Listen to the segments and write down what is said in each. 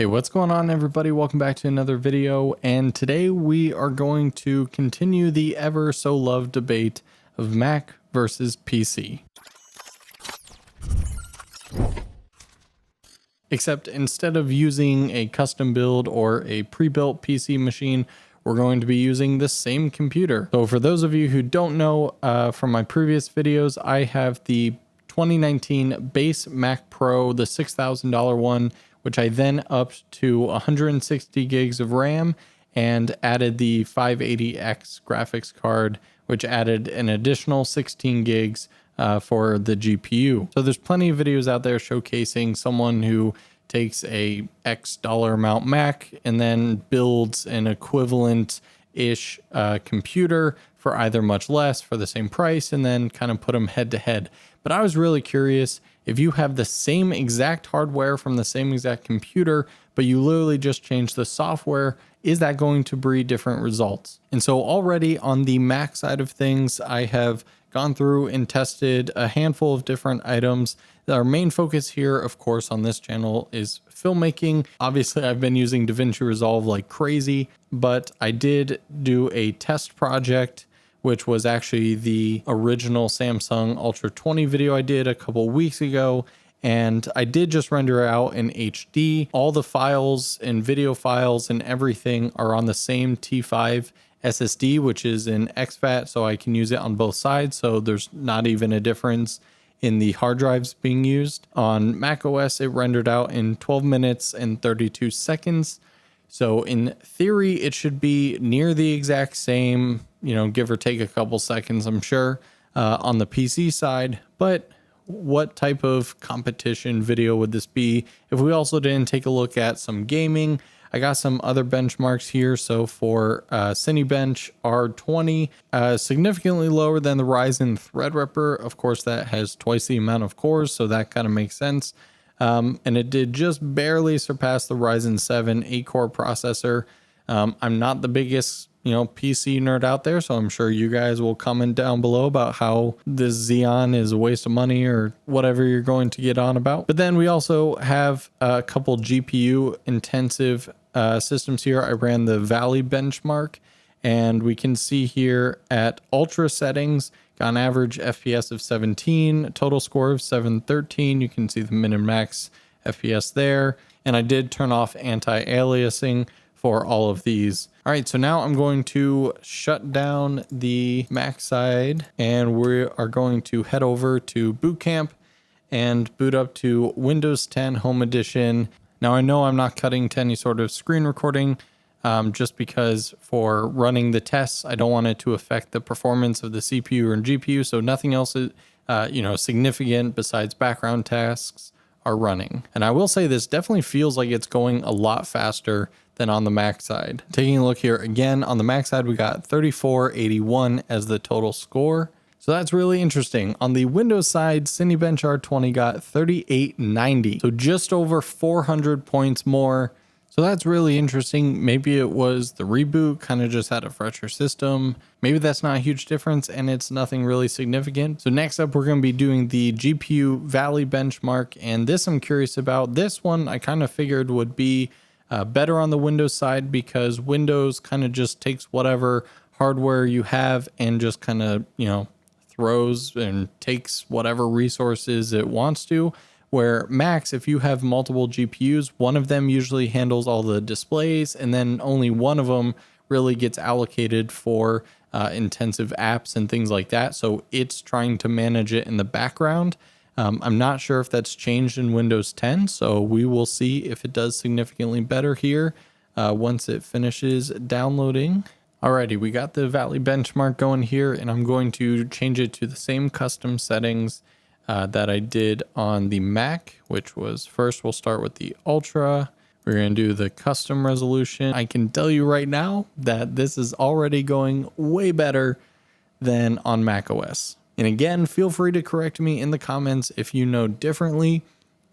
Hey, what's going on, everybody? Welcome back to another video, and today we are going to continue the ever so loved debate of Mac versus PC. Except instead of using a custom build or a pre-built PC machine, we're going to be using the same computer. So for those of you who don't know, from my previous videos, I have the 2019 base Mac Pro, the $6,000 one, which I then upped to 160 gigs of RAM and added the 580X graphics card, which added an additional 16 gigs for the GPU. So there's plenty of videos out there showcasing someone who takes a X dollar amount Mac and then builds an equivalent-ish computer for either much less for the same price and then kind of put them head to head. But I was really curious, if you have the same exact hardware from the same exact computer, but you literally just change the software, is that going to breed different results? And so already on the Mac side of things, I have gone through and tested a handful of different items. Our main focus here, of course, on this channel is filmmaking. Obviously, I've been using DaVinci Resolve like crazy, but I did do a test project, which was actually the original Samsung Ultra 20 video I did a couple weeks ago. And I did just render it out in HD. All the files and video files and everything are on the same T5 SSD, which is an exFAT, so I can use it on both sides. So there's not even a difference in the hard drives being used. On macOS, it rendered out in 12 minutes and 32 seconds. So in theory, it should be near the exact same, give or take a couple seconds, I'm sure, on the PC side. But what type of competition video would this be if we also didn't take a look at some gaming? I got some other benchmarks here. So for Cinebench R20, significantly lower than the Ryzen Threadripper. Of course, that has twice the amount of cores, so that kind of makes sense. And it did just barely surpass the Ryzen 7 8-core processor. I'm not the biggest, PC nerd out there, so I'm sure you guys will comment down below about how this Xeon is a waste of money or whatever you're going to get on about. But then we also have a couple GPU intensive systems here. I ran the Valley benchmark, and we can see here at ultra settings, got an average FPS of 17, total score of 713. You can see the min and max FPS there. And I did turn off anti-aliasing for all of these. All right, so now I'm going to shut down the Mac side, and we are going to head over to Bootcamp and boot up to Windows 10 Home Edition. Now, I know I'm not cutting to any sort of screen recording, just because for running the tests, I don't want it to affect the performance of the CPU and GPU, so nothing else is, significant besides background tasks are running. And I will say this definitely feels like it's going a lot faster than on the Mac side. Taking a look here again, on the Mac side, we got 3481 as the total score. So that's really interesting. On the Windows side, Cinebench R20 got 3890. So just over 400 points more. So that's really interesting. Maybe it was the reboot, kind of just had a fresher system. Maybe that's not a huge difference and it's nothing really significant. So next up, we're going to be doing the GPU Valley benchmark. And this I'm curious about. This one I kind of figured would be better on the Windows side because Windows kind of just takes whatever hardware you have and just kind of, throws and takes whatever resources it wants to. Where Macs, if you have multiple GPUs, one of them usually handles all the displays and then only one of them really gets allocated for intensive apps and things like that. So it's trying to manage it in the background. I'm not sure if that's changed in Windows 10, so we will see if it does significantly better here once it finishes downloading. Alrighty, we got the Valley benchmark going here, and I'm going to change it to the same custom settings that I did on the Mac, which was first we'll start with the Ultra. We're going to do the custom resolution. I can tell you right now that this is already going way better than on macOS. And again, feel free to correct me in the comments if you know differently,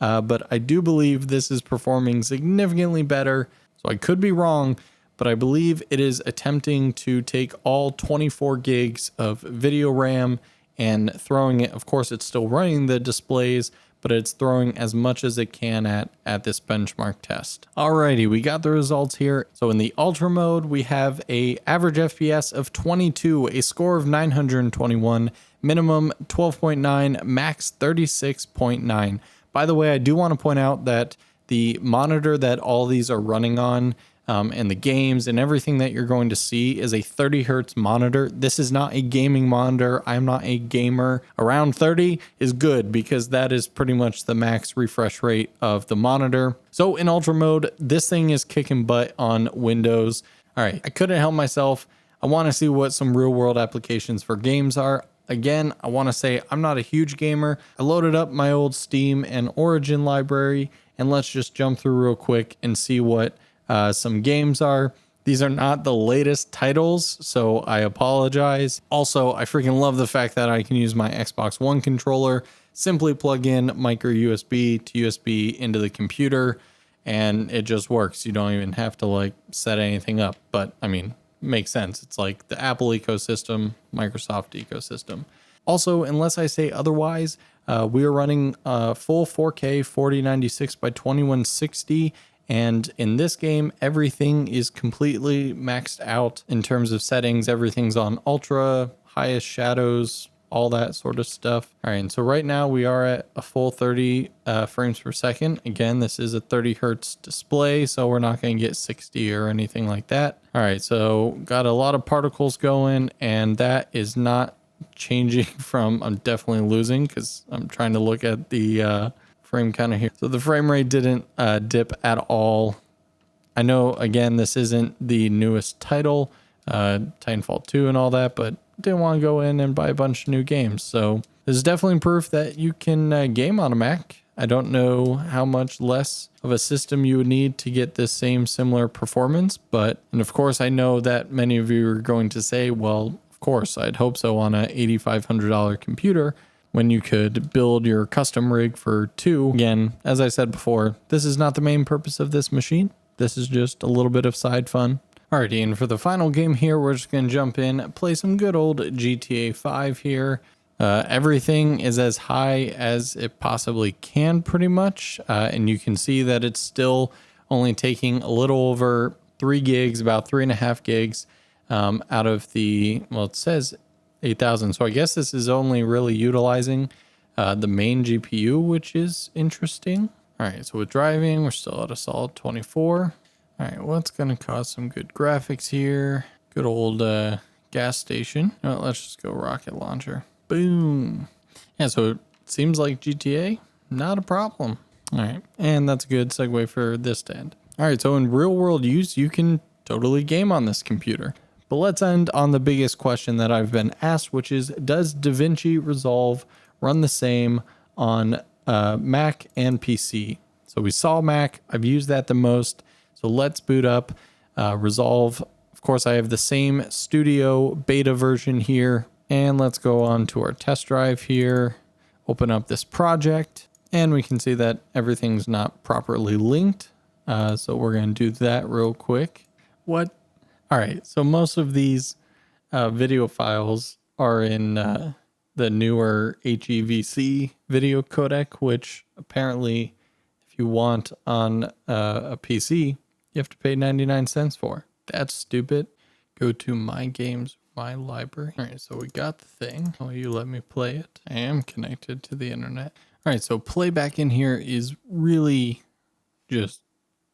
but I do believe this is performing significantly better. So I could be wrong, but I believe it is attempting to take all 24 gigs of video RAM and throwing it, of course, it's still running the displays, but it's throwing as much as it can at this benchmark test. Alrighty, we got the results here. So in the ultra mode, we have a average FPS of 22, a score of 921, minimum 12.9, max 36.9. By the way, I do want to point out that the monitor that all these are running on and the games and everything that you're going to see is a 30 hertz monitor. This is not a gaming monitor. I'm not a gamer. Around 30 is good because that is pretty much the max refresh rate of the monitor. So in ultra mode, this thing is kicking butt on Windows. All right, I couldn't help myself. I want to see what some real world applications for games are. Again, I want to say I'm not a huge gamer. I loaded up my old Steam and Origin library, and let's just jump through real quick and see what some games are. These are not the latest titles, so I apologize. Also, I freaking love the fact that I can use my Xbox One controller, simply plug in micro USB to USB into the computer, and it just works. You don't even have to like set anything up, but I mean, makes sense. It's like the Apple ecosystem, Microsoft ecosystem. Also, unless I say otherwise, we are running full 4K 4096 by 2160. And in this game, everything is completely maxed out in terms of settings. Everything's on ultra, highest shadows, all that sort of stuff. All right, and so right now we are at a full 30 frames per second. Again, this is a 30 hertz display, so we're not going to get 60 or anything like that. All right, so got a lot of particles going, and that is not changing from, I'm definitely losing because I'm trying to look at the frame counter here. So the frame rate didn't dip at all. I know, again, this isn't the newest title, TitanFall 2 and all that, but didn't want to go in and buy a bunch of new games. So this is definitely proof that you can game on a Mac. I don't know how much less of a system you would need to get this same similar performance, but, and of course I know that many of you are going to say, well, of course, I'd hope so on a $8,500 computer, when you could build your custom rig for 2. Again, as I said before, this is not the main purpose of this machine. This is just a little bit of side fun. Alrighty, and for the final game here, we're just going to jump in, play some good old GTA 5 here. Everything is as high as it possibly can, pretty much. And you can see that it's still only taking a little over 3 gigs, about 3.5 gigs out of the, well, it says 8,000. So I guess this is only really utilizing the main GPU, which is interesting. All right, so with driving, we're still at a solid 24. All right, well, it's going to cause some good graphics here. Good old gas station. Well, let's just go rocket launcher. Boom. Yeah, so it seems like GTA, not a problem. All right, and that's a good segue for this to end. All right, so in real world use, you can totally game on this computer. But let's end on the biggest question that I've been asked, which is, does DaVinci Resolve run the same on Mac and PC? So we saw Mac, I've used that the most. So let's boot up Resolve. Of course, I have the same studio beta version here. And let's go on to our test drive here, open up this project, and we can see that everything's not properly linked. So we're going to do that real quick. What? All right, so most of these video files are in the newer HEVC video codec, which apparently if you want on a PC, you have to pay 99 cents for. That's stupid. Go to My Games, My Library. All right, so we got the thing. Oh, you let me play it. I am connected to the internet. All right, so playback in here is really just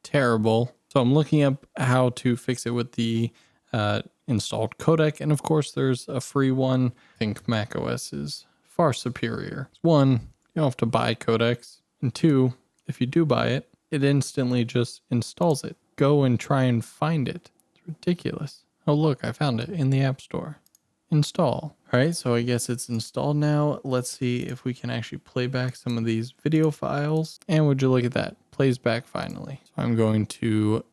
terrible. So I'm looking up how to fix it with the installed codec. And of course, there's a free one. I think macOS is far superior. One, you don't have to buy codecs. And 2, if you do buy it, it instantly just installs it. Go and try and find it. It's ridiculous. Oh, look, I found it in the App Store. Install. All right, so I guess it's installed now. Let's see if we can actually play back some of these video files. And would you look at that? Plays back finally. So I'm going to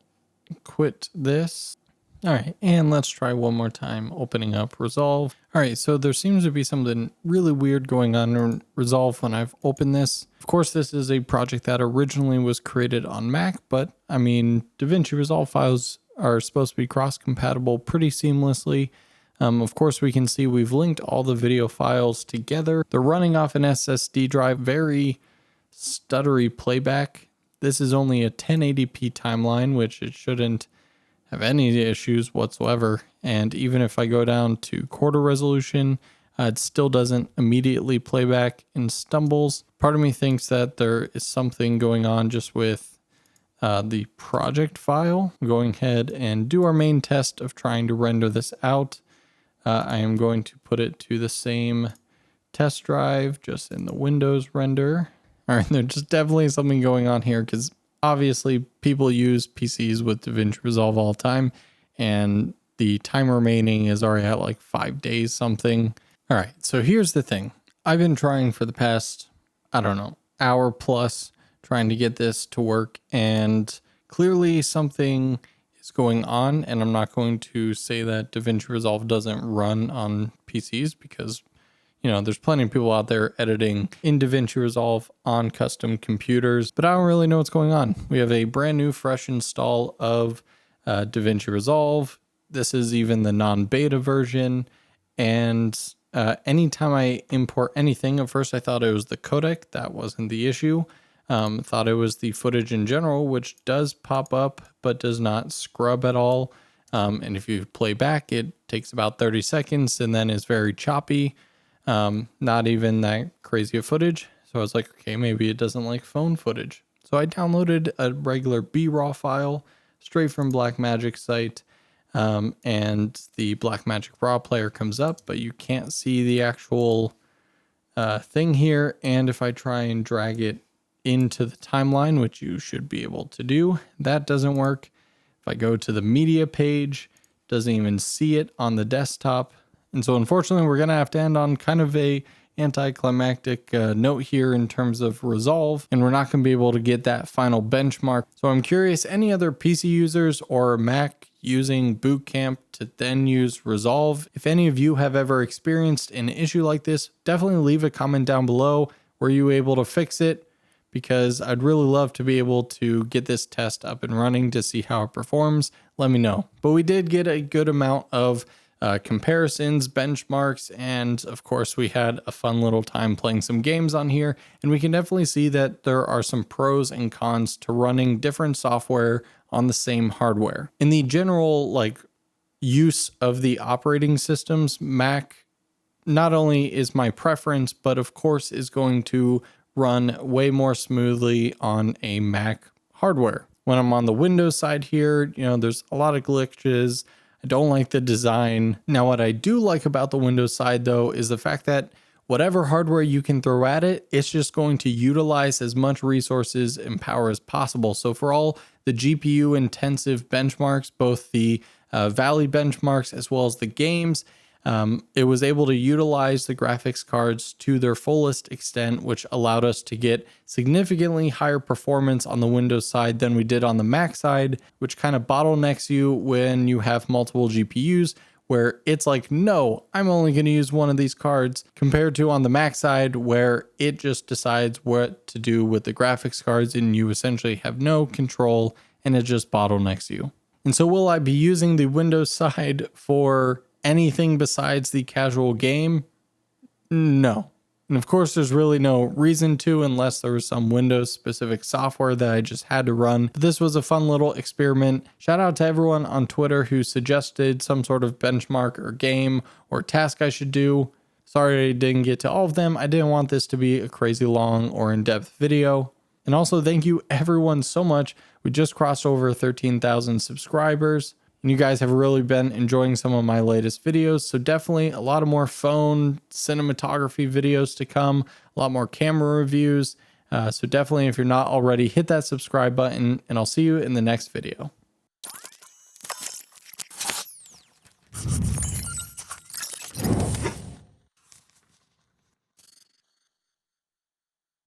quit this. All right, and let's try one more time opening up Resolve. All right, so there seems to be something really weird going on in Resolve when I've opened this. Of course, this is a project that originally was created on Mac, but I mean, DaVinci Resolve files are supposed to be cross-compatible pretty seamlessly. Of course, we can see we've linked all the video files together. They're running off an SSD drive, very stuttery playback. This is only a 1080p timeline, which it shouldn't have any issues whatsoever. And even if I go down to quarter resolution, it still doesn't immediately play back and stumbles. Part of me thinks that there is something going on just with the project file. Going ahead and do our main test of trying to render this out. I am going to put it to the same test drive, just in the Windows render. All right, there's just definitely something going on here because obviously people use PCs with DaVinci Resolve all the time, and the time remaining is already at like 5 days something. All right, so here's the thing. I've been trying for the past, I don't know, hour plus trying to get this to work, and clearly something is going on, and I'm not going to say that DaVinci Resolve doesn't run on PCs because, you know, there's plenty of people out there editing in DaVinci Resolve on custom computers, but I don't really know what's going on. We have a brand new fresh install of DaVinci Resolve. This is even the non-beta version, and anytime I import anything, at first I thought it was the codec. That wasn't the issue. Thought it was the footage in general, which does pop up, but does not scrub at all. And if you play back, it takes about 30 seconds and then is very choppy. Not even that crazy of footage. So I was like, okay, maybe it doesn't like phone footage. So I downloaded a regular B-RAW file straight from Blackmagic's site. And the Blackmagic RAW player comes up, but you can't see the actual thing here. And if I try and drag it into the timeline, which you should be able to do, that doesn't work. If I go to the media page, doesn't even see it on the desktop. And so unfortunately, we're going to have to end on kind of a anticlimactic note here in terms of Resolve, and we're not going to be able to get that final benchmark. So I'm curious, any other PC users or Mac using Bootcamp to then use Resolve? If any of you have ever experienced an issue like this, definitely leave a comment down below. Were you able to fix it? Because I'd really love to be able to get this test up and running to see how it performs. Let me know. But we did get a good amount of comparisons, benchmarks, and of course we had a fun little time playing some games on here, and we can definitely see that there are some pros and cons to running different software on the same hardware. In the general use of the operating systems, Mac not only is my preference, but of course is going to run way more smoothly on a Mac hardware. When I'm on the Windows side here, you know, there's a lot of glitches. I don't like the design. Now, what I do like about the Windows side, though, is the fact that whatever hardware you can throw at it, it's just going to utilize as much resources and power as possible. So for all the GPU intensive benchmarks, both the Valley benchmarks as well as the games, it was able to utilize the graphics cards to their fullest extent, which allowed us to get significantly higher performance on the Windows side than we did on the Mac side, which kind of bottlenecks you when you have multiple GPUs, where it's like, no, I'm only going to use one of these cards, compared to on the Mac side where it just decides what to do with the graphics cards and you essentially have no control and it just bottlenecks you. And so will I be using the Windows side for anything besides the casual game? No. And of course, there's really no reason to, unless there was some Windows specific software that I just had to run. But this was a fun little experiment. Shout out to everyone on Twitter who suggested some sort of benchmark or game or task I should do. Sorry I didn't get to all of them. I didn't want this to be a crazy long or in-depth video. And also thank you everyone so much. We just crossed over 13,000 subscribers. And you guys have really been enjoying some of my latest videos. So definitely a lot of more phone cinematography videos to come, a lot more camera reviews. So definitely, if you're not already, hit that subscribe button and I'll see you in the next video.